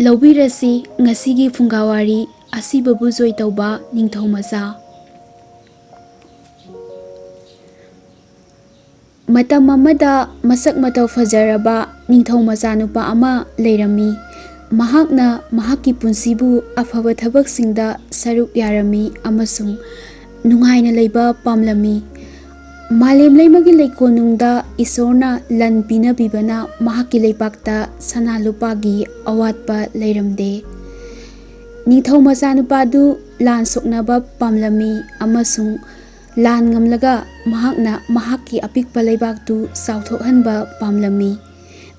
ꯂꯧꯕꯤꯔꯁꯤ ꯉꯁꯤꯒꯤ ꯐꯨꯡꯒꯥꯋꯥꯔꯤ ꯑꯁꯤꯕꯕꯨ ꯖꯣꯏ ꯇꯧꯕ ꯅꯤꯡꯊꯧꯃꯆꯥ꯫ ꯃꯇꯝ ꯑꯃꯗ ꯃꯁꯛ ꯃꯇꯧ ꯐꯖꯔꯕ ꯅꯤꯡꯊꯧꯃꯆꯥ ꯅꯨꯄꯥ ꯑꯃ ꯂꯩꯔꯝꯃꯤ꯫ ꯃꯍꯥꯛꯅ ꯃꯍꯥꯛꯀꯤ ꯄꯨꯟꯁꯤꯕꯨ ꯑꯐꯕ ꯊꯕꯛꯁꯤꯡꯗ ꯁꯔꯨꯛ ꯌꯥꯔꯝꯃꯤ ꯑꯃꯁꯨꯡ ꯅꯨꯡꯉꯥꯏꯅ ꯂꯩꯕ ꯄꯥꯝꯂꯝꯃꯤ꯫ ꯃꯥꯂꯦꯝ ꯂꯩꯃꯒꯤ ꯂꯩꯀꯣꯜꯅꯨꯡꯗ ꯏꯁꯣꯔꯅ ꯂꯟ ꯄꯤꯅꯕꯤꯕꯅ ꯃꯍꯥꯛꯀꯤ ꯂꯩꯕꯥꯛꯇ ꯁꯅꯥ ꯂꯨꯄꯥꯒꯤ ꯑꯋꯥꯠꯄ ꯂꯩꯔꯝꯗꯦ꯫ ꯅꯤꯡꯊꯧꯃꯆꯥ ꯅꯨꯄꯥꯗꯨ ꯂꯥꯟ ꯁꯣꯛꯅꯕ ꯄꯥꯝꯂꯝꯃꯤ ꯑꯃꯁꯨꯡ ꯂꯥꯟ ꯉꯝꯂꯒ ꯃꯍꯥꯛꯅ ꯃꯍꯥꯛꯀꯤ ꯑꯄꯤꯛꯄ ꯂꯩꯕꯥꯛꯇꯨ ꯆꯥꯎꯊꯣꯛꯍꯟꯕ ꯄꯥꯝꯂꯝꯃꯤ꯫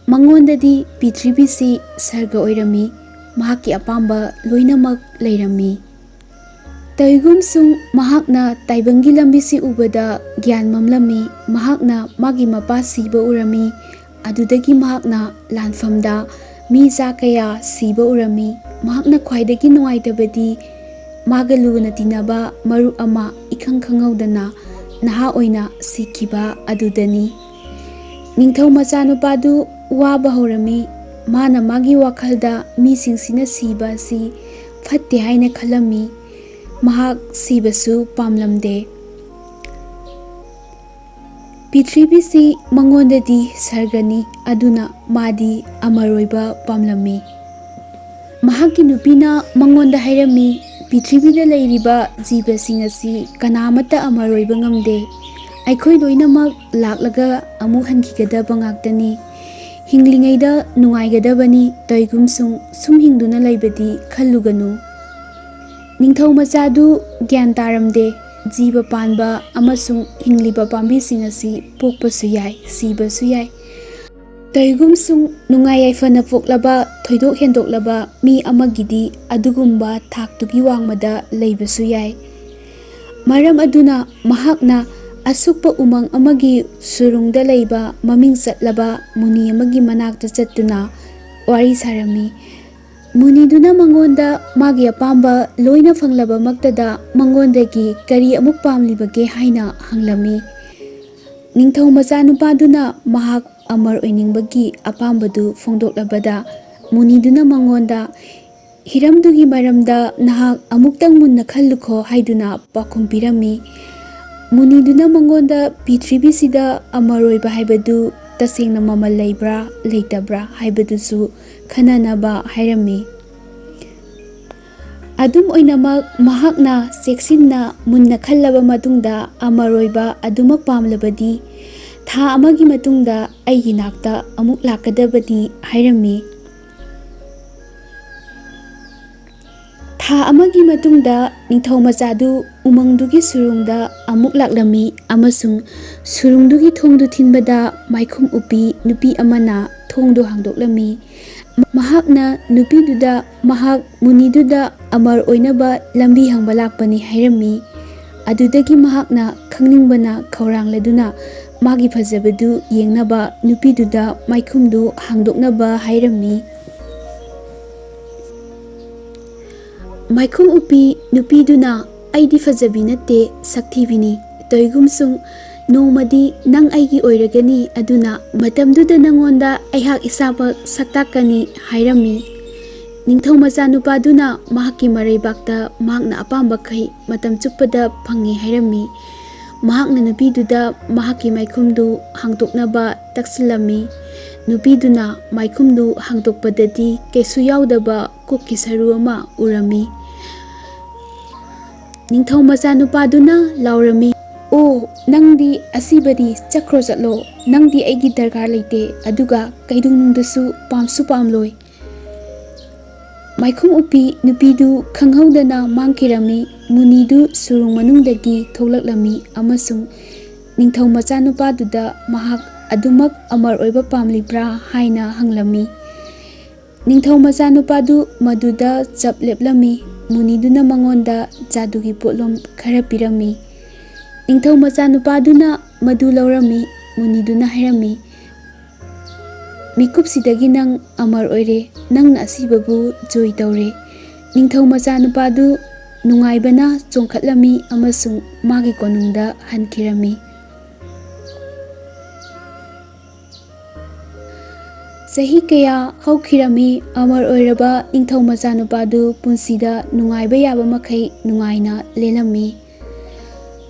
ꯃꯉꯣꯟꯗꯗꯤ ꯄ꯭ꯔꯤꯊꯤꯕꯤꯁꯤ ꯁꯔꯒ ꯑꯣꯏꯔꯝꯃꯤ, ꯃꯍꯥꯛꯀꯤ ꯑꯄꯥꯝꯕ ꯂꯣꯏꯅꯃꯛ ꯂꯩꯔꯝꯃꯤ꯫ ꯇꯧꯏꯒꯨꯝꯁꯨꯡ ꯃꯍꯥꯛꯅ ꯇꯥꯏꯕꯪꯒꯤ ꯂꯝꯕꯤꯁꯤ ꯎꯕꯗ ꯒ꯭ꯌꯥꯟ ꯃꯝꯂꯝꯃꯤ꯫ ꯃꯍꯥꯛꯅ ꯃꯥꯒꯤ ꯃꯄꯥ ꯁꯤꯕ ꯎꯔꯝꯃꯤ, ꯑꯗꯨꯗꯒꯤ ꯃꯍꯥꯛꯅ ꯂꯥꯟꯐꯝꯗ ꯃꯤꯖꯥ ꯀꯌꯥ ꯁꯤꯕ ꯎꯔꯝꯃꯤ꯫ ꯃꯍꯥꯛꯅ ꯈ꯭ꯋꯥꯏꯗꯒꯤ ꯅꯨꯡꯉꯥꯏꯇꯕꯗꯤ ꯃꯥꯒ ꯂꯨꯅ ꯇꯤꯟꯅꯕ ꯃꯔꯨꯞ ꯑꯃ ꯏꯈꯪ ꯈꯪꯍꯧꯗꯅ ꯅꯍꯥ ꯑꯣꯏꯅ ꯁꯤꯈꯤꯕ ꯑꯗꯨꯗꯅꯤ꯫ ꯅꯤꯡꯊꯧꯃꯆꯥ ꯅꯨꯄꯥꯗꯨ ꯋꯥꯕ ꯍꯧꯔꯝꯃꯤ꯫ ꯃꯥꯅ ꯃꯥꯒꯤ ꯋꯥꯈꯜꯗ ꯃꯤꯁꯤꯡꯁꯤꯅ ꯁꯤꯕ ꯑꯁꯤ ꯐꯠꯇꯦ ꯍꯥꯏꯅ ꯈꯜꯂꯝꯃꯤ꯫ ꯃꯍꯥꯛ ꯁꯤꯕꯁꯨ ꯄꯥꯝꯂꯝꯗꯦ꯫ ꯄ꯭ꯔꯤꯊꯤꯕꯤꯁꯤ ꯃꯉꯣꯟꯗꯗꯤ ꯁꯔꯒꯅꯤ, ꯑꯗꯨꯅ ꯃꯥꯗꯤ ꯑꯃꯔ ꯑꯣꯏꯕ ꯄꯥꯝꯂꯝꯃꯤ꯫ ꯃꯍꯥꯛꯀꯤ ꯅꯨꯄꯤꯅ ꯃꯉꯣꯟꯗ ꯍꯥꯏꯔꯝꯃꯤ, ꯄ꯭ꯔꯤꯊꯤꯕꯤꯗ ꯂꯩꯔꯤꯕ ꯖꯤꯕꯁꯤꯡ ꯑꯁꯤ ꯀꯅꯥꯃꯠꯇ ꯑꯃꯔ ꯑꯣꯏꯕ ꯉꯝꯗꯦ꯫ ꯑꯩꯈꯣꯏ ꯂꯣꯏꯅꯃꯛ ꯂꯥꯛꯂꯒ ꯑꯃꯨꯛ ꯍꯟꯈꯤꯒꯗꯕ ꯉꯥꯛꯇꯅꯤ꯫ ꯍꯤꯡꯂꯤꯉꯩꯗ ꯅꯨꯡꯉꯥꯏꯒꯗꯕꯅꯤ, ꯇꯧꯏꯒꯨꯝꯁꯨꯡ ꯁꯨꯝ ꯍꯤꯡꯗꯨꯅ ꯂꯩꯕꯗꯤ ꯈꯜꯂꯨꯒꯅꯨ꯫ ꯅꯤꯡꯊꯧꯃꯆꯥꯗꯨ ꯒ꯭ꯌꯥꯟ ꯇꯥꯔꯝꯗꯦ꯫ ꯖꯤꯕ ꯄꯥꯟꯕ ꯑꯃꯁꯨꯡ ꯍꯤꯡꯂꯤꯕ ꯄꯥꯝꯕꯤꯁꯤꯡ ꯑꯁꯤ ꯄꯣꯛꯄꯁꯨ ꯌꯥꯏ, ꯁꯤꯕꯁꯨ ꯌꯥꯏ꯫ ꯇꯧꯏꯒꯨꯝꯁꯨꯡ ꯅꯨꯡꯉꯥꯏ ꯌꯥꯏꯐꯅ ꯄꯣꯛꯂꯕ ꯊꯣꯏꯗꯣꯛ ꯍꯦꯟꯗꯣꯛꯂꯕ ꯃꯤ ꯑꯃꯒꯤꯗꯤ ꯑꯗꯨꯒꯨꯝꯕ ꯊꯥꯛꯇꯨꯒꯤ ꯋꯥꯡꯃꯗ ꯂꯩꯕꯁꯨ ꯌꯥꯏ꯫ ꯃꯔꯝ ꯑꯗꯨꯅ ꯃꯍꯥꯛꯅ ꯑꯁꯨꯛꯄ ꯎꯃꯪ ꯑꯃꯒꯤ ꯁꯨꯔꯨꯡꯗ ꯂꯩꯕ ꯃꯃꯤꯡ ꯆꯠꯂꯕ ꯃꯨꯅꯤ ꯑꯃꯒꯤ ꯃꯅꯥꯛꯇ ꯆꯠꯇꯨꯅ ꯋꯥꯔꯤ ꯁꯥꯔꯝꯃꯤ꯫ ꯃꯨꯅꯤꯗꯨꯅ ꯃꯉꯣꯟꯗ ꯃꯥꯒꯤ ꯑꯄꯥꯝꯕ ꯂꯣꯏꯅ ꯐꯪꯂꯕꯃꯛꯇꯗ ꯃꯉꯣꯟꯗꯒꯤ ꯀꯔꯤ ꯑꯃꯨꯛ ꯄꯥꯝꯂꯤꯕꯒꯦ ꯍꯥꯏꯅ ꯍꯪꯂꯝꯃꯤ꯫ ꯅꯤꯡꯊꯧꯃꯆꯥ ꯅꯨꯄꯥꯗꯨꯅ ꯃꯍꯥꯛ ꯑꯃꯔ ꯑꯣꯏꯅꯤꯡꯕꯒꯤ ꯑꯄꯥꯝꯕꯗꯨ ꯐꯣꯡꯗꯣꯛꯂꯕꯗ ꯃꯨꯅꯤꯗꯨꯅ ꯃꯉꯣꯟꯗ ꯍꯤꯔꯝꯗꯨꯒꯤ ꯃꯔꯝꯗ ꯅꯍꯥꯛ ꯑꯃꯨꯛꯇꯪ ꯃꯨꯟꯅ ꯈꯜꯂꯨꯈꯣ ꯍꯥꯏꯗꯨꯅ ꯄꯥꯎꯈꯨꯝ ꯄꯤꯔꯝꯃꯤ꯫ ꯃꯨꯅꯤꯗꯨꯅ ꯃꯉꯣꯟꯗ ꯄ꯭ꯔꯤꯊꯤꯕꯤꯁꯤꯗ ꯑꯃꯔ ꯑꯣꯏꯕ ꯍꯥꯏꯕꯗꯨ ꯇꯁꯦꯡꯅ ꯃꯃꯜ ꯂꯩꯕ꯭ꯔꯥ ꯂꯩꯇꯕ꯭ꯔꯥ ꯍꯥꯏꯕꯗꯨꯁꯨ ꯈꯟꯅꯅꯕ ꯍꯥꯏꯔꯝꯃꯤ꯫ ꯑꯗꯨꯝ ꯑꯣꯏꯅꯃꯛ ꯃꯍꯥꯛꯅ ꯆꯦꯛꯁꯤꯟꯅ ꯃꯨꯟꯅ ꯈꯜꯂꯕ ꯃꯇꯨꯡꯗ ꯑꯃꯔ ꯑꯣꯏꯕ ꯑꯗꯨꯃꯛ ꯄꯥꯝꯂꯕꯗꯤ ꯊꯥ ꯑꯃꯒꯤ ꯃꯇꯨꯡꯗ ꯑꯩꯒꯤ ꯅꯥꯛꯇ ꯑꯃꯨꯛ ꯂꯥꯛꯀꯗꯕꯅꯤ ꯍꯥꯏꯔꯝꯃꯤ꯫ ꯊꯥ ꯑꯃꯒꯤ ꯃꯇꯨꯡꯗ ꯅꯤꯡꯊꯧꯃꯆꯥꯗꯨ ꯎꯃꯪꯗꯨꯒꯤ ꯁꯨꯔꯨꯡꯗ ꯑꯃꯨꯛ ꯂꯥꯛꯂꯝꯃꯤ ꯑꯃꯁꯨꯡ ꯁꯨꯔꯨꯡꯗꯨꯒꯤ ꯊꯣꯡꯗꯨ ꯊꯤꯟꯕꯗ ꯃꯥꯏꯈꯨꯝ ꯎꯞꯄꯤ ꯅꯨꯄꯤ ꯑꯃꯅ ꯊꯣꯡꯗꯨ ꯍꯥꯡꯗꯣꯛꯂꯝꯃꯤ꯫ ꯃꯍꯥꯛꯅ ꯅꯨꯄꯤꯗꯨꯗ ꯃꯍꯥꯛ ꯃꯨꯅꯤꯗꯨꯗ ꯑꯃꯔ ꯑꯣꯏꯅꯕ ꯂꯝꯕꯤ ꯍꯪꯕ ꯂꯥꯛꯄꯅꯤ ꯍꯥꯏꯔꯝꯃꯤ꯫ ꯑꯗꯨꯗꯒꯤ ꯃꯍꯥꯛꯅ ꯈꯪꯅꯤꯡꯕꯅ ꯈꯧꯔꯥꯡꯂꯗꯨꯅ ꯃꯥꯒꯤ ꯐꯖꯕꯗꯨ ꯌꯦꯡꯅꯕ ꯅꯨꯄꯤꯗꯨꯗ ꯃꯥꯏꯈꯨꯝꯗꯨ ꯍꯥꯡꯗꯣꯛꯅꯕ ꯍꯥꯏꯔꯝꯃꯤ꯫ ꯃꯥꯏꯈꯨꯝ ꯎꯞꯄꯤ ꯅꯨꯄꯤꯗꯨꯅ ꯑꯩꯗꯤ ꯐꯖꯕꯤ ꯅꯠꯇꯦ, ꯁꯛꯊꯤꯕꯤꯅꯤ꯫ ꯇꯧꯏꯒꯨꯝꯁꯨꯡ ꯅꯣꯡꯃꯗꯤ ꯅꯪ ꯑꯩꯒꯤ ꯑꯣꯏꯔꯒꯅꯤ, ꯑꯗꯨꯅ ꯃꯇꯝꯗꯨꯗ ꯅꯉꯣꯟꯗ ꯑꯩꯍꯥꯛ ꯏꯁꯥꯃꯛ ꯁꯛꯇꯥꯛꯀꯅꯤ ꯍꯥꯏꯔꯝꯃꯤ꯫ ꯅꯤꯡꯊꯧꯃꯆꯥ ꯅꯨꯄꯥꯗꯨꯅ ꯃꯍꯥꯛꯀꯤ ꯃꯔꯩꯕꯥꯛꯇ ꯃꯍꯥꯛꯅ ꯑꯄꯥꯝꯕꯈꯩ ꯃꯇꯝ ꯆꯨꯞꯄꯗ ꯐꯪꯏ ꯍꯥꯏꯔꯝꯃꯤ꯫ ꯃꯍꯥꯛꯅ ꯅꯨꯄꯤꯗꯨꯗ ꯃꯍꯥꯛꯀꯤ ꯃꯥꯏꯈꯨꯝꯗꯨ ꯍꯥꯡꯗꯣꯛꯅꯕ ꯇꯛꯁꯤꯜꯂꯝꯃꯤ꯫ ꯅꯨꯄꯤꯗꯨꯅ ꯃꯥꯏꯈꯨꯝꯗꯨ ꯍꯥꯡꯗꯣꯛꯄꯗꯗꯤ ꯀꯩꯁꯨ ꯌꯥꯎꯗꯕ ꯀꯣꯛꯀꯤ ꯁꯔꯨ ꯑꯃ ꯎꯔꯝꯃꯤ꯫ ꯅꯤꯡꯊꯧꯃꯆꯥ ꯅꯨꯄꯥꯗꯨꯅ ꯂꯥꯎꯔꯝꯃꯤ, ꯑꯣ ꯅꯪꯗꯤ ꯑꯁꯤꯕꯗꯤ ꯆꯠꯈ꯭ꯔꯣ ꯆꯠꯂꯣ, ꯅꯪꯗꯤ ꯑꯩꯒꯤ ꯗꯔꯀꯥꯔ ꯂꯩꯇꯦ, ꯑꯗꯨꯒ ꯀꯩꯗꯧꯅꯨꯡꯗꯁꯨ ꯄꯥꯝꯁꯨ ꯄꯥꯝꯂꯣꯏ꯫ ꯃꯥꯏꯈꯨꯝ ꯎꯞꯄꯤ ꯅꯨꯄꯤꯗꯨ ꯈꯪꯍꯧꯗꯅ ꯃꯥꯡꯈꯤꯔꯝꯃꯤ꯫ ꯃꯨꯅꯤꯗꯨ ꯁꯨꯔꯨꯡ ꯃꯅꯨꯡꯗꯒꯤ ꯊꯣꯛꯂꯛꯂꯝꯃꯤ ꯑꯃꯁꯨꯡ ꯅꯤꯡꯊꯧꯃꯆꯥ ꯅꯨꯄꯥꯗꯨꯗ ꯃꯍꯥꯛ ꯑꯗꯨꯃꯛ ꯑꯃꯔ ꯑꯣꯏꯕ ꯄꯥꯝꯂꯤꯕ꯭ꯔꯥ ꯍꯥꯏꯅ ꯍꯪꯂꯝꯃꯤ꯫ ꯅꯤꯡꯊꯧꯃꯆꯥ ꯅꯨꯄꯥꯗꯨ ꯃꯗꯨꯗ ꯆꯞ ꯂꯦꯞꯂꯝꯃꯤ꯫ ꯃꯨꯅꯤꯗꯨꯅ ꯃꯉꯣꯟꯗ ꯖꯥꯗꯨꯒꯤ ꯄꯣꯠꯂꯨꯝ ꯈꯔ ꯄꯤꯔꯝꯃꯤ꯫ ꯅꯤꯡꯊꯧꯃꯆꯥ ꯅꯨꯄꯥꯗꯨꯅ ꯃꯗꯨ ꯂꯧꯔꯝꯃꯤ꯫ ꯃꯨꯅꯤꯗꯨꯅ ꯍꯥꯏꯔꯝꯃꯤ, ꯃꯤꯀꯨꯞꯁꯤꯗꯒꯤ ꯅꯪ ꯑꯃꯔ ꯑꯣꯏꯔꯦ, ꯅꯪꯅ ꯑꯁꯤꯕꯕꯨ ꯖꯣꯏ ꯇꯧꯔꯦ꯫ ꯅꯤꯡꯊꯧꯃꯆꯥ ꯅꯨꯄꯥꯗꯨ ꯅꯨꯡꯉꯥꯏꯕꯅ ꯆꯣꯡꯈꯠꯂꯝꯃꯤ ꯑꯃꯁꯨꯡ ꯃꯥꯒꯤ ꯀꯣꯅꯨꯡꯗ ꯆꯍꯤ ꯀꯌꯥ ꯍꯧꯈꯤꯔꯝꯃꯤ ꯑꯃꯔ ꯑꯣꯏꯔꯕ ꯅꯤꯡꯊꯧ ꯃꯆꯥꯅꯨꯄꯥꯗꯨ ꯄꯨꯟꯁꯤꯗ ꯅꯨꯡꯉꯥꯏꯕ ꯌꯥꯕ ꯃꯈꯩ ꯅꯨꯡꯉꯥꯏꯅ ꯂꯦꯜꯂꯝꯃꯤ꯫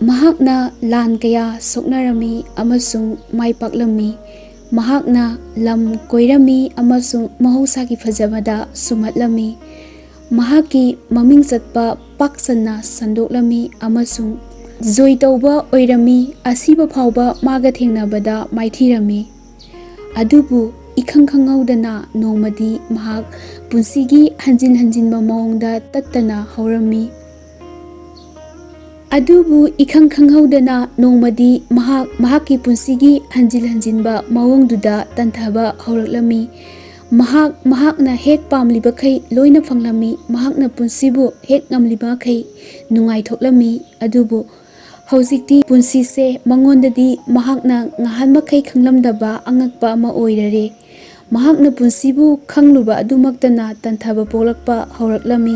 ꯃꯍꯥꯛꯅ ꯂꯥꯟ ꯀꯌꯥ ꯁꯣꯛꯅꯔꯝꯃꯤ ꯑꯃꯁꯨꯡ ꯃꯥꯏ ꯄꯥꯛꯂꯝꯃꯤ꯫ ꯃꯍꯥꯛꯅ ꯂꯝ ꯀꯣꯏꯔꯝꯃꯤ ꯑꯃꯁꯨꯡ ꯃꯍꯧꯁꯥꯒꯤ ꯐꯖꯕꯗ ꯁꯨꯝꯍꯠꯂꯝꯃꯤ꯫ ꯃꯍꯥꯛꯀꯤ ꯃꯃꯤꯡ ꯆꯠꯄ ꯄꯥꯛ ꯁꯟꯅ ꯁꯟꯗꯣꯛꯂꯝꯃꯤ ꯑꯃꯁꯨꯡ ꯖꯣꯏ ꯇꯧꯕ ꯑꯣꯏꯔꯝꯃꯤ, ꯑꯁꯤꯕ ꯐꯥꯎꯕ ꯃꯥꯒ ꯊꯦꯡꯅꯕꯗ ꯃꯥꯏꯊꯤꯔꯝꯃꯤ꯫ ꯑꯗꯨꯕꯨ ꯏꯈꯪ ꯈꯪꯍꯧꯗꯅ ꯅꯣꯡꯃꯗꯤ ꯃꯍꯥꯛ ꯄꯨꯟꯁꯤꯒꯤ ꯍꯟꯖꯤꯟ ꯍꯟꯖꯤꯟꯕ ꯃꯑꯣꯡꯗ ꯇꯠꯇꯅ ꯍꯧꯔꯝꯃꯤ꯫ ꯑꯗꯨꯕꯨ ꯏꯈꯪ ꯈꯪꯍꯧꯗꯅ ꯅꯣꯡꯃꯗꯤ ꯃꯍꯥꯛꯀꯤ ꯄꯨꯟꯁꯤꯒꯤ ꯍꯟꯖꯤꯟ ꯍꯟꯖꯤꯟꯕ ꯃꯑꯣꯡꯗꯨꯗ ꯇꯟꯊꯕ ꯍꯧꯔꯛꯂꯝꯃꯤ꯫ ꯃꯍꯥꯛꯅ ꯍꯦꯛ ꯄꯥꯝꯂꯤꯕꯈꯩ ꯂꯣꯏꯅ ꯐꯪꯂꯝꯃꯤ꯫ ꯃꯍꯥꯛꯅ ꯄꯨꯟꯁꯤꯕꯨ ꯍꯦꯛ ꯉꯝꯂꯤꯕꯃꯈꯩ ꯅꯨꯡꯉꯥꯏꯊꯣꯛꯂꯝꯃꯤ꯫ ꯑꯗꯨꯕꯨ ꯍꯧꯖꯤꯛꯇꯤ ꯄꯨꯟꯁꯤꯁꯦ ꯃꯉꯣꯟꯗꯗꯤ ꯃꯍꯥꯛꯅ ꯉꯍꯥꯟꯃꯈꯩ ꯈꯪꯂꯝꯗꯕ ꯑꯉꯛꯄ ꯑꯃ ꯑꯣꯏꯔꯔꯦ꯫ ꯃꯍꯥꯛꯅ ꯄꯨꯟꯁꯤꯕꯨ ꯈꯪꯂꯨꯕ ꯑꯗꯨꯃꯛꯇꯅ ꯇꯟꯊꯕ ꯄꯣꯛꯂꯛꯄ ꯍꯧꯔꯛꯂꯝꯃꯤ꯫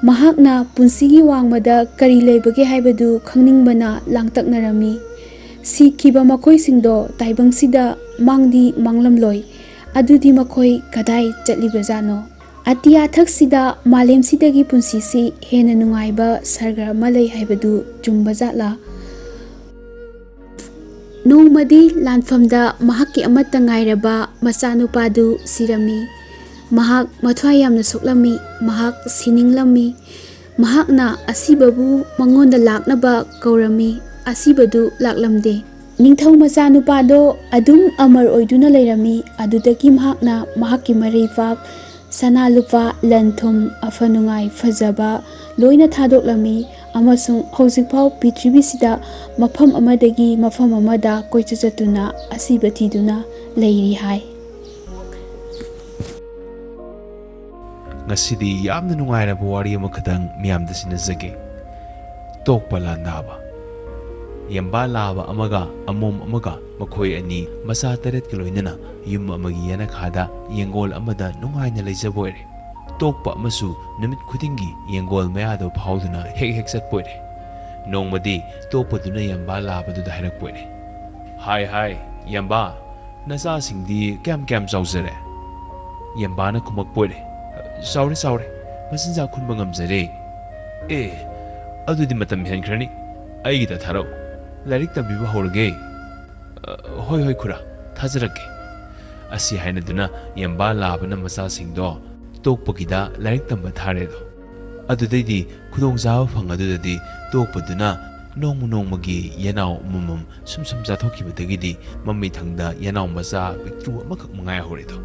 ꯃꯍꯥꯛꯅ ꯄꯨꯟꯁꯤꯒꯤ ꯋꯥꯡꯃꯗ ꯀꯔꯤ ꯂꯩꯕꯒꯦ ꯍꯥꯏꯕꯗꯨ ꯈꯪꯅꯤꯡꯕꯅ ꯂꯥꯡꯇꯛꯅꯔꯝꯃꯤ꯫ ꯁꯤꯈꯤꯕ ꯃꯈꯣꯏꯁꯤꯡꯗꯣ ꯇꯥꯏꯕꯪꯁꯤꯗ ꯃꯥꯡꯗꯤ ꯃꯥꯡꯂꯝꯂꯣꯏ, ꯑꯗꯨꯗꯤ ꯃꯈꯣꯏ ꯀꯗꯥꯏ ꯆꯠꯂꯤꯕꯖꯥꯠꯅꯣ? ꯑꯇꯤꯌꯥꯊꯛꯁꯤꯗ ꯃꯥꯂꯦꯝꯁꯤꯗꯒꯤ ꯄꯨꯟꯁꯤꯁꯤ ꯍꯦꯟꯅ ꯅꯨꯡꯉꯥꯏꯕ ꯁꯔꯒ ꯑꯃ ꯂꯩ ꯍꯥꯏꯕꯗꯨ ꯆꯨꯝꯕꯖꯥꯠꯂꯥ? ꯅꯣꯡꯃꯗꯤ ꯂꯥꯟꯐꯝꯗ ꯃꯍꯥꯛꯀꯤ ꯑꯃꯠꯇ ꯉꯥꯏꯔꯕ ꯃꯆꯥꯅꯨꯄꯥꯗꯨ ꯁꯤꯔꯝꯃꯤ꯫ ꯃꯍꯥꯛ ꯃꯊ꯭ꯋꯥꯏ ꯌꯥꯝꯅ ꯁꯣꯛꯂꯝꯃꯤ꯫ ꯃꯍꯥꯛ ꯁꯤꯅꯤꯡꯂꯝꯃꯤ꯫ ꯃꯍꯥꯛꯅ ꯑꯁꯤꯕꯕꯨ ꯃꯉꯣꯟꯗ ꯂꯥꯛꯅꯕ ꯀꯧꯔꯝꯃꯤ꯫ ꯑꯁꯤꯕꯗꯨ ꯂꯥꯛꯂꯝꯗꯦ꯫ ꯅꯤꯡꯊꯧ ꯃꯆꯥꯅꯨꯄꯥꯗꯣ ꯑꯗꯨꯝ ꯑꯃꯔ ꯑꯣꯏꯗꯨꯅ ꯂꯩꯔꯝꯃꯤ꯫ ꯑꯗꯨꯗꯒꯤ ꯃꯍꯥꯛꯅ ꯃꯍꯥꯛꯀꯤ ꯃꯔꯩꯄꯥꯛ, ꯁꯅꯥ ꯂꯨꯄꯥ, ꯂꯟ ꯊꯨꯝ, ꯑꯐ ꯅꯨꯡꯉꯥꯏ, ꯐꯖꯕ ꯂꯣꯏꯅ ꯊꯥꯗꯣꯛꯂꯝꯃꯤ ꯑꯃꯁꯨꯡ ꯍꯧꯖꯤꯛꯐꯥꯎ ꯄ꯭ꯔꯤꯊꯤꯕꯤꯁꯤꯗ ꯃꯐꯝ ꯑꯃꯗꯒꯤ ꯃꯐꯝ ꯑꯃꯗ ꯀꯣꯏꯆꯠ ꯆꯠꯇꯨꯅ ꯑꯁꯤꯕ ꯊꯤꯗꯨꯅ ꯂꯩꯔꯤ ꯍꯥꯏ꯫ ꯉꯁꯤꯗꯤ ꯌꯥꯝꯅ ꯅꯨꯡꯉꯥꯏꯔꯕ ꯋꯥꯔꯤ ꯑꯃꯈꯛꯇꯪ ꯃꯤꯌꯥꯝꯗ ꯁꯤꯟꯅꯖꯒꯦ꯫ ꯇꯣꯛꯄ ꯂꯥꯟꯗꯥꯕ꯫ ꯌꯦꯝꯕꯥ ꯂꯥꯕ ꯑꯃꯒ ꯑꯃꯣꯝ ꯑꯃꯒ ꯃꯈꯣꯏ ꯑꯅꯤ ꯃꯆꯥ 8ꯀ ꯂꯣꯏꯅꯅ ꯌꯨꯝ ꯑꯃꯒꯤ ꯌꯦꯅꯈꯥꯗ ꯌꯦꯡꯒꯣꯜ ꯑꯃꯗ ꯅꯨꯡꯉꯥꯏꯅ ꯂꯩꯖꯕ ꯑꯣꯏꯔꯦ꯫ ꯇꯣꯛꯄ ꯑꯃꯁꯨ ꯅꯨꯃꯤꯠ ꯈꯨꯗꯤꯡꯒꯤ ꯌꯦꯡꯒꯣꯜ ꯃꯌꯥꯗ ꯐꯥꯎꯗꯨꯅ ꯍꯦꯛ ꯆꯠꯄ ꯑꯣꯏꯔꯦ꯫ ꯅꯣꯡꯃꯗꯤ ꯇꯣꯛꯄꯗꯨꯅ ꯌꯦꯝꯕꯥ ꯂꯥꯕꯗꯨꯗ ꯍꯥꯏꯔꯛꯄ ꯑꯣꯏꯔꯦ, ꯍꯥꯏ ꯌꯦꯝꯕꯥ, ꯅꯆꯥꯁꯤꯡꯗꯤ ꯀꯌꯥꯝ ꯆꯥꯎꯖꯔꯦ? ꯌꯦꯝꯕꯥꯅ ꯈꯨꯝꯃꯛꯄ ꯑꯣꯏꯔꯦ, ꯆꯥꯎꯔꯦ, ꯃꯆꯤꯟꯖꯥꯛ ꯈꯨꯟꯕ ꯉꯝꯖꯔꯦ꯫ ꯑꯗꯨꯗꯤ ꯃꯇꯝ ꯍꯦꯟꯈ꯭ꯔꯅꯤ, ꯑꯩꯒꯤꯗ ꯊꯥꯔꯛꯎ, ꯂꯥꯏꯔꯤꯛ ꯇꯝꯕꯤꯕ ꯍꯧꯔꯒꯦ꯫ ꯍꯣꯏ ꯈꯨꯔꯥ, ꯊꯥꯖꯔꯛꯀꯦ꯫ ꯑꯁꯤ ꯍꯥꯏꯅꯗꯨꯅ ꯌꯦꯝꯕꯥ ꯂꯥꯕꯅ ꯃꯆꯥꯁꯤꯡꯗꯣ ꯇꯣꯛꯄꯒꯤꯗ ꯂꯥꯏꯔꯤꯛ ꯇꯝꯕ ꯊꯥꯔꯦꯗꯣ꯫ ꯑꯗꯨꯗꯩꯗꯤ ꯈꯨꯗꯣꯡꯆꯥꯕ ꯐꯪꯉꯗꯨꯗꯗꯤ ꯇꯣꯛꯄꯗꯨꯅ ꯅꯣꯡꯃꯒꯤ ꯌꯦꯅꯥꯎ ꯑꯃꯃꯝ ꯁꯨꯝ ꯆꯥꯊꯣꯛꯈꯤꯕꯗꯒꯤꯗꯤ ꯃꯃꯩꯊꯪꯗ ꯌꯦꯅꯥꯎ ꯃꯆꯥ ꯄꯤꯛꯇ꯭ꯔꯨ ꯑꯃꯈꯛ ꯉꯥꯏꯍꯧꯔꯦꯗꯣ꯫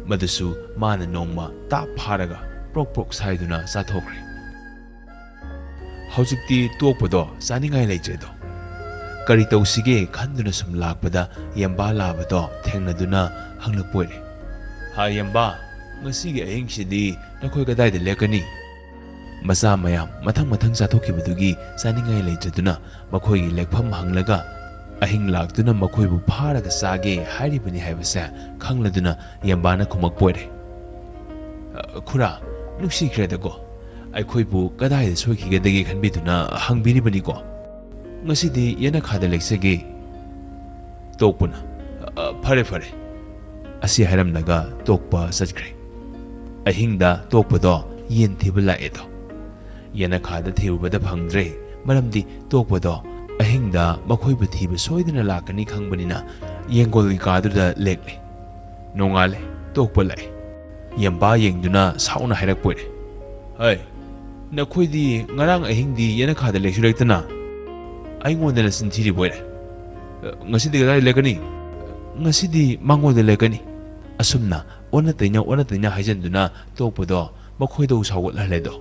ꯃꯗꯨꯁꯨ ꯃꯥꯅ ꯅꯣꯡꯃ ꯇꯥꯞ ꯐꯥꯔꯒ ꯄ꯭ꯔꯣꯛ ꯁꯥꯏꯗꯨꯅ ꯆꯥꯊꯣꯛꯈ꯭ꯔꯦ꯫ ꯍꯧꯖꯤꯛꯇꯤ ꯇꯣꯛꯄꯗꯣ ꯆꯥꯅꯤꯡꯉꯥꯏ ꯂꯩꯇ꯭ꯔꯦꯗꯣ꯫ ꯀꯔꯤ ꯇꯧꯁꯤꯒꯦ ꯈꯟꯗꯨꯅ ꯁꯨꯝ ꯂꯥꯛꯄꯗ ꯌꯦꯝꯕꯥ ꯂꯥꯕꯗꯣ ꯊꯦꯡꯅꯗꯨꯅ ꯍꯪꯂꯛꯄ ꯑꯣꯏꯔꯦ, ꯍꯥꯏ ꯌꯦꯝꯕꯥ, ꯉꯁꯤꯒꯤ ꯑꯍꯤꯡꯁꯤꯗꯤ ꯅꯈꯣꯏ ꯀꯗꯥꯏꯗ ꯂꯦꯛꯀꯅꯤ? ꯃꯆꯥ ꯃꯌꯥꯝ ꯃꯊꯪ ꯆꯥꯊꯣꯛꯈꯤꯕꯗꯨꯒꯤ ꯆꯥꯅꯤꯡꯉꯥꯏ ꯂꯩꯇ꯭ꯔꯗꯨꯅ ꯃꯈꯣꯏꯒꯤ ꯂꯦꯛꯐꯝ ꯍꯪꯂꯒ ꯑꯍꯤꯡ ꯂꯥꯛꯇꯨꯅ ꯃꯈꯣꯏꯕꯨ ꯐꯥꯔꯒ ꯆꯥꯒꯦ ꯍꯥꯏꯔꯤꯕꯅꯤ ꯍꯥꯏꯕꯁꯦ ꯈꯪꯂꯗꯨꯅ ꯌꯦꯝꯕꯥꯅ ꯈꯨꯝꯃꯛꯄ ꯑꯣꯏꯔꯦ, ꯈꯨꯔꯥ, ꯅꯨꯡꯁꯤꯈ꯭ꯔꯦꯗꯀꯣ, ꯑꯩꯈꯣꯏꯕꯨ ꯀꯗꯥꯏꯗ ꯁꯣꯏꯈꯤꯒꯗꯒꯦ ꯈꯟꯕꯤꯗꯨꯅ ꯍꯪꯕꯤꯔꯤꯕꯅꯤꯀꯣ꯫ ꯉꯁꯤꯗꯤ ꯌꯦꯅꯈꯥꯗ ꯂꯦꯛꯆꯒꯦ꯫ ꯇꯣꯛꯄꯅ, ꯐꯔꯦ, ꯑꯁꯤ ꯍꯥꯏꯔꯝꯂꯒ ꯇꯣꯛꯄ ꯆꯠꯈ꯭ꯔꯦ꯫ ꯑꯍꯤꯡꯗ ꯇꯣꯛꯄꯗꯣ ꯌꯦꯟ ꯊꯤꯕ ꯂꯥꯛꯑꯦꯗꯣ꯫ ꯌꯦꯅꯈꯥꯗ ꯊꯤꯔꯨꯕꯗ ꯐꯪꯗ꯭ꯔꯦ, ꯃꯔꯝꯗꯤ ꯇꯣꯛꯄꯗꯣ ꯑꯍꯤꯡꯗ ꯃꯈꯣꯏꯕꯨ ꯊꯤꯕ ꯁꯣꯏꯗꯅ ꯂꯥꯛꯀꯅꯤ ꯈꯪꯕꯅꯤꯅ ꯌꯦꯡꯒꯣꯜꯒꯤ ꯀꯥꯗꯨꯗ ꯂꯦꯛꯂꯦ꯫ ꯅꯣꯡꯉꯥꯜꯂꯦ, ꯇꯣꯛꯄ ꯂꯥꯛꯑꯦ꯫ ꯌꯦꯝꯕꯥ ꯌꯦꯡꯗꯨꯅ ꯁꯥꯎꯅ ꯍꯥꯏꯔꯛꯄ ꯑꯣꯏꯔꯦ, ꯍꯩ, ꯅꯈꯣꯏꯗꯤ ꯉꯔꯥꯡ ꯑꯍꯤꯡꯗꯤ ꯌꯦꯅꯈꯥꯗ ꯂꯦꯛꯁꯨ ꯂꯦꯛꯇꯅ ꯑꯩꯉꯣꯟꯗ ꯅꯆꯤꯟ ꯊꯤꯔꯤꯕ ꯑꯣꯏꯔꯦ꯫ ꯉꯁꯤꯗꯤ ꯀꯗꯥꯏꯗ ꯂꯦꯛꯀꯅꯤ? ꯉꯁꯤꯗꯤ ꯃꯥꯡꯒꯣꯜꯗ ꯂꯦꯛꯀꯅꯤ꯫ ꯑꯁꯨꯝꯅ ꯑꯣꯟꯅ ꯇꯩꯅ ꯍꯥꯏꯖꯟꯗꯨꯅ ꯇꯣꯛꯄꯗꯣ ꯃꯈꯣꯏꯗ ꯁꯥꯎꯒꯠꯍꯜꯂꯦꯗꯣ꯫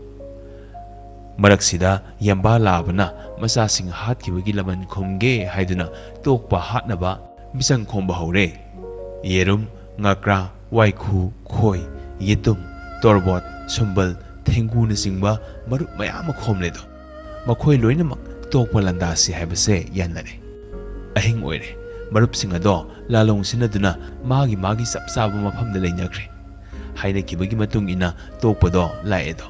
ꯃꯔꯛꯁꯤꯗ ꯌꯦꯝꯕꯥ ꯂꯥꯕꯅ ꯃꯆꯥꯁꯤꯡ ꯍꯥꯠꯈꯤꯕꯒꯤ ꯂꯃꯟ ꯈꯨꯝꯒꯦ ꯍꯥꯏꯗꯨꯅ ꯇꯣꯛꯄ ꯍꯥꯠꯅꯕ ꯃꯤꯆꯪ ꯈꯣꯝꯕ ꯍꯧꯔꯦ꯫ ꯌꯦꯔꯨꯝ, ꯉꯀ꯭ꯔꯥ, ꯋꯥꯏꯈꯨ, ꯈꯣꯏ, ꯌꯦꯇꯨꯝ, ꯇꯣꯔꯕꯣꯠ, ꯁꯨꯝꯕꯜ, ꯊꯦꯡꯒꯨꯅꯆꯤꯡꯕ ꯃꯔꯨꯞ ꯃꯌꯥꯝ ꯑꯃ ꯈꯣꯝꯂꯦꯗꯣ꯫ ꯃꯈꯣꯏ ꯂꯣꯏꯅꯃꯛ ꯇꯣꯛꯄ ꯂꯥꯟꯗꯥꯁꯤ ꯍꯥꯏꯕꯁꯦ ꯌꯥꯅꯔꯦ꯫ ꯑꯍꯤꯡ ꯑꯣꯏꯔꯦ꯫ ꯃꯔꯨꯞꯁꯤꯡ ꯑꯗꯣ ꯂꯥꯂꯣꯡ ꯁꯤꯟꯅꯗꯨꯅ ꯃꯥꯒꯤ ꯆꯞ ꯆꯥꯕ ꯃꯐꯝꯗ ꯂꯩꯅꯈ꯭ꯔꯦ꯫ ꯍꯥꯏꯅꯈꯤꯕꯒꯤ ꯃꯇꯨꯡ ꯏꯟꯅ ꯇꯣꯛꯄꯗꯣ ꯂꯥꯛꯑꯦꯗꯣ꯫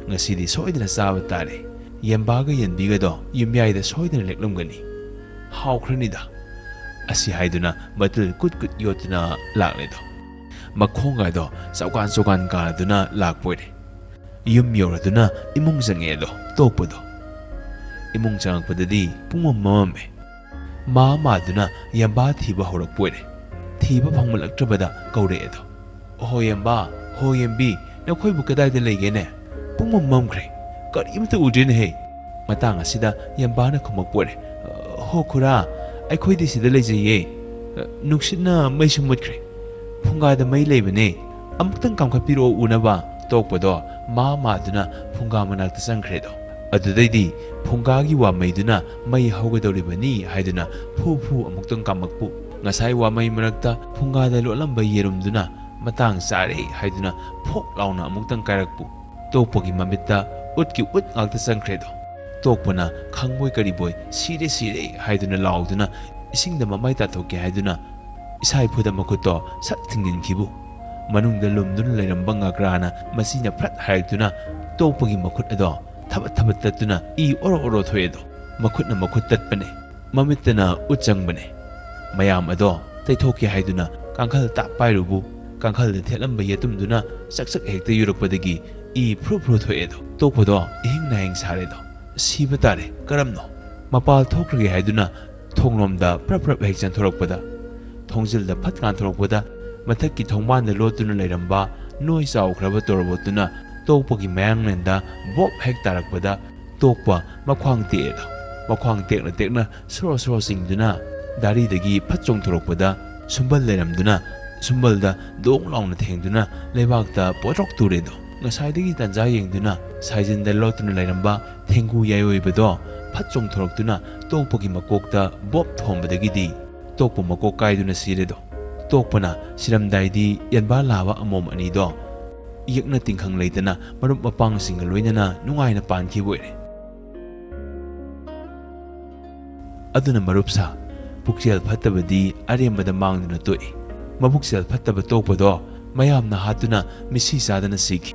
ꯉꯁꯤꯗꯤ ꯁꯣꯏꯗꯅ ꯆꯥꯕ ꯇꯥꯔꯦ꯫ ꯌꯦꯝꯕꯥꯒ ꯌꯦꯟꯕꯤꯒꯗꯣ ꯌꯨꯝꯌꯥꯏꯗ ꯁꯣꯏꯗꯅ ꯂꯦꯛꯂꯝꯒꯅꯤ꯫ ꯍꯥꯎꯈ꯭ꯔꯅꯤꯗ꯫ ꯑꯁꯤ ꯍꯥꯏꯗꯨꯅ ꯃꯇꯤꯜ ꯀꯨꯠ ꯌꯣꯠꯇꯨꯅ ꯂꯥꯛꯂꯦꯗꯣ꯫ ꯃꯈꯣꯡꯒꯗꯣ ꯆꯧꯀꯥꯟ ꯀꯥꯗꯨꯅ ꯂꯥꯛꯄꯣꯏꯔꯦ ꯌꯨꯝ ꯌꯧꯔꯗꯨꯅ ꯏꯃꯨꯡ ꯆꯪꯉꯛꯑꯦꯗꯣ ꯇꯣꯛꯄꯗꯣ ꯏꯃꯨꯡ ꯆꯪꯉꯛꯄꯗꯗꯤ ꯄꯨꯡ ꯃꯝꯃꯝꯃꯦ ꯃꯥꯗꯨꯅ ꯌꯦꯟꯕꯥ ꯊꯤꯕ ꯍꯧꯔꯛꯄꯣꯏꯔꯦ ꯊꯤꯕ ꯐꯪꯃꯜꯂꯛꯇ꯭ꯔꯕꯗ ꯀꯧꯔꯛꯑꯦꯗꯣ ꯍꯣ ꯌꯦꯟꯕꯥ ꯍꯣ ꯌꯦꯟꯕꯤ ꯅꯈꯣꯏꯕꯨ ꯀꯗꯥꯏꯗ ꯂꯩꯒꯦꯅꯦ ꯄꯨꯡ ꯃꯝꯈ꯭ꯔꯦ ꯀꯔꯤꯃꯇ ꯎꯗ꯭ꯔꯦꯅꯦꯍꯦ ꯃꯇꯥꯡ ꯑꯁꯤꯗ ꯌꯦꯟꯕꯥꯅ ꯈꯨꯝꯃꯛꯄꯣꯏꯔꯦ ꯍꯣ ꯈꯨꯔꯥ ꯑꯩꯈꯣꯏꯗꯤ ꯁꯤꯗ ꯂꯩꯖꯩꯌꯦ ꯅꯨꯡꯁꯤꯠꯅ ꯃꯩꯁꯨ ꯃꯨꯠꯈ꯭ꯔꯦ ꯐꯨꯡꯒꯥꯗ ꯃꯩ ꯂꯩꯕꯅꯦ ꯑꯃꯨꯛꯇꯪ ꯀꯥꯝꯈꯠꯄꯤꯔꯛꯑꯣ ꯎꯅꯕ ꯇꯣꯛꯄꯗꯣ ꯃꯥꯗꯨꯅ ꯐꯨꯡꯒꯥ ꯃꯅꯥꯛꯇ ꯆꯪꯈ꯭ꯔꯦꯗꯣ ꯑꯗꯨꯗꯩꯗꯤ ꯐꯨꯡꯒꯥꯒꯤ ꯋꯥꯃꯩꯗꯨꯅ ꯃꯩ ꯍꯧꯒꯗꯧꯔꯤꯕꯅꯤ ꯍꯥꯏꯗꯨꯅ ꯐꯨ ꯑꯃꯨꯛꯇꯪ ꯀꯥꯝꯃꯛꯄꯨ ꯉꯁꯥꯏ ꯋꯥꯃꯩ ꯃꯔꯛꯇ ꯐꯨꯡꯒꯥꯗ ꯂꯣꯠꯂꯝꯕ ꯌꯦꯔꯨꯝꯗꯨꯅ ꯃꯇꯥꯡ ꯆꯥꯔꯦ ꯍꯥꯏꯗꯨꯅ ꯐꯣꯛ ꯂꯥꯎꯅ ꯑꯃꯨꯛꯇꯪ ꯀꯥꯏꯔꯛꯄꯨ ꯇꯣꯛꯄꯒꯤ ꯃꯃꯤꯠꯇ ꯎꯠꯀꯤ ꯎꯠ ꯉꯥꯛꯇ ꯆꯪꯈ꯭ꯔꯦꯗꯣ ꯇꯣꯛꯄꯅ ꯈꯪꯕꯣꯏ ꯀꯔꯤꯕꯣꯏ ꯁꯤꯔꯦ ꯍꯥꯏꯗꯨꯅ ꯂꯥꯎꯗꯨꯅ ꯏꯁꯤꯡꯗ ꯃꯃꯥꯏ ꯇꯥꯊꯣꯛꯀꯦ ꯍꯥꯏꯗꯨꯅ ꯏꯁꯥ ꯏꯐꯨꯗ ꯃꯈꯨꯠꯇꯣ ꯁꯠ ꯊꯤꯡꯖꯤꯟꯈꯤꯕꯨ ꯃꯅꯨꯡꯗ ꯂꯨꯝꯗꯨꯅ ꯂꯩꯔꯝꯕ ꯉꯒ꯭ꯔꯥꯅ ꯃꯁꯤꯅ ꯐ꯭ꯔꯠ ꯍꯥꯏꯔꯛꯇꯨꯅ ꯇꯣꯛꯄꯒꯤ ꯃꯈꯨꯠ ꯑꯗꯣ ꯊꯕꯠ ꯇꯠꯇꯨꯅ ꯏ ꯑꯣꯔꯣ ꯊꯣꯛꯑꯦꯗꯣ ꯃꯈꯨꯠꯅ ꯃꯈꯨꯠ ꯇꯠꯄꯅꯦ ꯃꯃꯤꯠꯇꯅ ꯎꯠ ꯆꯪꯕꯅꯦ ꯃꯌꯥꯝ ꯑꯗꯣ ꯇꯩꯊꯣꯛꯀꯦ ꯍꯥꯏꯗꯨꯅ ꯀꯥꯡꯈꯜ ꯇꯥꯞ ꯄꯥꯏꯔꯨꯕꯨ ꯀꯥꯡꯈꯜꯗ ꯊꯦꯠꯂꯝꯕ ꯌꯦꯇꯨꯝꯗꯨꯅ ꯆꯛ ꯍꯦꯛꯇ ꯌꯨꯔꯛꯄꯗꯒꯤ ꯏ ꯐ꯭ꯔꯨ ꯊꯣꯛꯑꯦꯗꯣ ꯇꯣꯛꯄꯗꯣ ꯏꯍꯤꯡ ꯅꯥꯍꯤꯡ ꯁꯥꯔꯦꯗꯣ ꯁꯤꯕ ꯇꯥꯔꯦ ꯀꯔꯝꯅꯣ ꯃꯄꯥꯜ ꯊꯣꯛꯈ꯭ꯔꯒꯦ ꯍꯥꯏꯗꯨꯅ ꯊꯣꯡꯂꯣꯝꯗ ꯄ꯭ꯔꯞ ꯍꯦꯛ ꯆꯪꯊꯣꯔꯛꯄꯗ ꯊꯣꯡꯖꯤꯜꯗ ꯐꯠ ꯀꯥꯟꯊꯣꯔꯛꯄꯗ ꯃꯊꯛꯀꯤ ꯊꯣꯡꯕꯥꯟꯗ ꯂꯣꯠꯇꯨꯅ ꯂꯩꯔꯝꯕ ꯅꯣꯏ ꯆꯥꯎꯈ꯭ꯔꯕ ꯇꯣꯔꯕꯣꯠꯇꯨꯅ ꯇꯣꯛꯄꯒꯤ ꯃꯌꯥꯡꯂꯦꯟꯗ ꯕꯣꯞ ꯍꯦꯛ ꯇꯥꯔꯛꯄꯗ ꯇꯣꯛꯄ ꯃꯈ꯭ꯋꯥꯡ ꯇꯦꯛꯑꯦꯗꯣ ꯃꯈ꯭ꯋꯥꯡ ꯇꯦꯛꯅ ꯁꯣꯔꯣ ꯆꯤꯡꯗꯨꯅ ꯗꯥꯔꯤꯗꯒꯤ ꯐꯠ ꯆꯣꯡꯊꯣꯔꯛꯄꯗ ꯁꯨꯝꯕꯜ ꯂꯩꯔꯝꯗꯨꯅ ꯁꯨꯝꯕꯜꯗ ꯗꯣꯡ ꯂꯥꯎꯅ ꯊꯦꯡꯗꯨꯅ ꯂꯩꯕꯥꯛꯇ ꯄꯣꯠꯔꯣꯛ ꯇꯨꯔꯦꯗꯣ ꯉꯁꯥꯏꯗꯒꯤ ꯇꯟꯖꯥ ꯌꯦꯡꯗꯨꯅ ꯁꯥꯏꯖꯤꯟꯗ ꯂꯣꯠꯇꯨꯅ ꯂꯩꯔꯝꯕ ꯊꯦꯡꯒꯨ ꯌꯥꯏꯑꯣꯏꯕꯗꯣ ꯐꯠ ꯆꯣꯡꯊꯣꯔꯛꯇꯨꯅ ꯇꯣꯛꯄꯒꯤ ꯃꯀꯣꯛꯇ ꯕꯣꯞ ꯊꯣꯝꯕꯗꯒꯤꯗꯤ ꯇꯣꯛꯄ ꯃꯀꯣꯛ ꯀꯥꯏꯗꯨꯅ ꯁꯤꯔꯦꯗꯣ ꯇꯣꯛꯄꯅ ꯁꯤꯔꯝꯗꯥꯏꯗꯤ ꯌꯦꯟꯕꯥ ꯂꯥꯕ ꯑꯃꯣꯝ ꯑꯅꯤꯗꯣ ꯌꯦꯛꯅ ꯇꯤꯡꯈꯪ ꯂꯩꯇꯅ ꯃꯔꯨꯞ ꯃꯄꯥꯡꯁꯤꯡꯒ ꯂꯣꯏꯅꯅ ꯅꯨꯡꯉꯥꯏꯅ ꯄꯥꯟꯈꯤꯕ ꯑꯣꯏꯔꯦ ꯑꯗꯨꯅ ꯃꯔꯨꯞꯁꯥ ꯄꯨꯛꯆꯦꯜ ꯐꯠꯇꯕꯗꯤ ꯑꯔꯦꯝꯕꯗ ꯃꯥꯡꯗꯨꯅ ꯇꯣꯛꯏ ꯃꯕꯨꯛꯆꯦꯜ ꯐꯠꯇꯕ ꯇꯣꯛꯄꯗꯣ ꯃꯌꯥꯝꯅ ꯍꯥꯠꯇꯨꯅ ꯃꯤꯁꯤ ꯆꯥꯗꯅ ꯁꯤꯈꯤ